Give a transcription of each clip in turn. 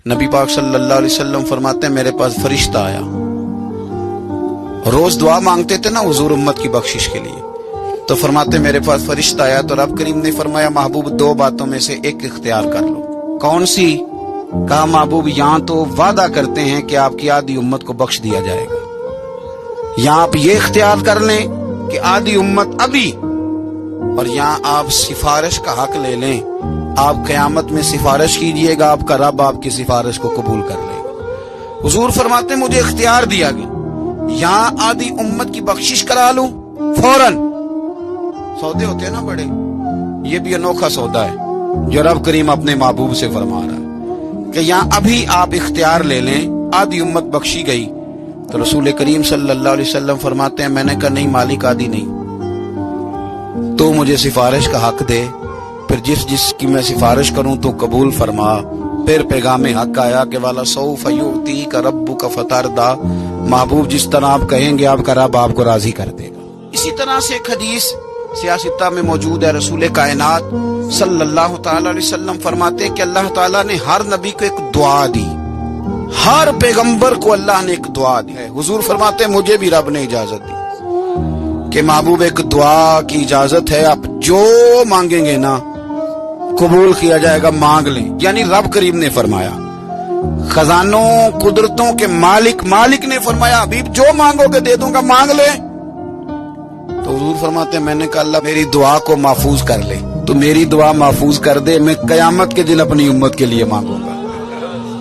نبی پاک صلی اللہ علیہ وسلم فرماتے ہیں میرے پاس فرشتہ آیا، روز دعا مانگتے تھے نا حضور امت کی بخشش کے لیے، تو فرماتے میرے پاس فرشتہ آیا تو رب کریم نے فرمایا محبوب دو باتوں میں سے ایک اختیار کر لو۔ کون سی؟ کہا محبوب یہاں تو وعدہ کرتے ہیں کہ آپ کی آدھی امت کو بخش دیا جائے گا، یہاں آپ یہ اختیار کر لیں کہ آدھی امت ابھی، اور یہاں آپ سفارش کا حق لے لیں، آپ قیامت میں سفارش کیجئے گا، آپ کا رب آپ کی سفارش کو قبول کر لے گا۔ حضور فرماتے ہیں مجھے اختیار دیا گیا، یہاں آدھی امت کی بخشش کرا لوں فوراً۔ سودے ہوتے ہیں نا بڑے، یہ بھی انوکھا سودا ہے جو رب کریم اپنے محبوب سے فرما رہا ہے کہ یہاں ابھی آپ اختیار لے لیں، آدھی امت بخشی گئی۔ تو رسول کریم صلی اللہ علیہ وسلم فرماتے ہیں میں نے کہا نہیں مالک آدھی نہیں، تو مجھے سفارش کا حق دے، پھر جس کی میں سفارش کروں تو قبول فرما۔ پھر پیغام حق آیا کہ والا سوف یعطیک ربک فترضی، محبوب جس طرح آپ کہیں گے آپ کا رب آپ کو راضی کر دے گا۔ اسی طرح سے ایک حدیث سیاستہ میں موجود ہے، رسول کائنات صلی اللہ تعالی علیہ وسلم فرماتے ہیں کہ اللہ تعالیٰ نے ہر نبی کو ایک دعا دی، ہر پیغمبر کو اللہ نے ایک دعا دی ہے۔ حضور فرماتے ہیں مجھے بھی رب نے اجازت دی کہ محبوب ایک دعا کی اجازت ہے، آپ جو مانگیں گے نا قبول کیا جائے گا، مانگ لیں۔ یعنی رب کریم نے فرمایا، خزانوں قدرتوں کے مالک نے فرمایا حبیب جو مانگو گے دے دوں گا، مانگ لیں۔ تو حضور فرماتے ہیں میں نے کہا اللہ میری دعا کو محفوظ کر لے، تو میری دعا محفوظ کر دے، میں قیامت کے دن اپنی امت کے لیے مانگوں گا۔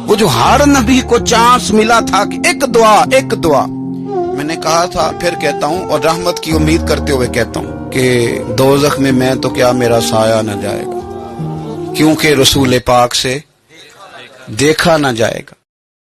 وہ جو ہر نبی کو چانس ملا تھا کہ ایک دعا، میں نے کہا تھا پھر کہتا ہوں اور رحمت کی امید کرتے ہوئے کہتا ہوں کہ دوزخ میں تو کیا میرا سایہ نہ جائے گا، کیونکہ رسول پاک سے دیکھا نہ جائے گا۔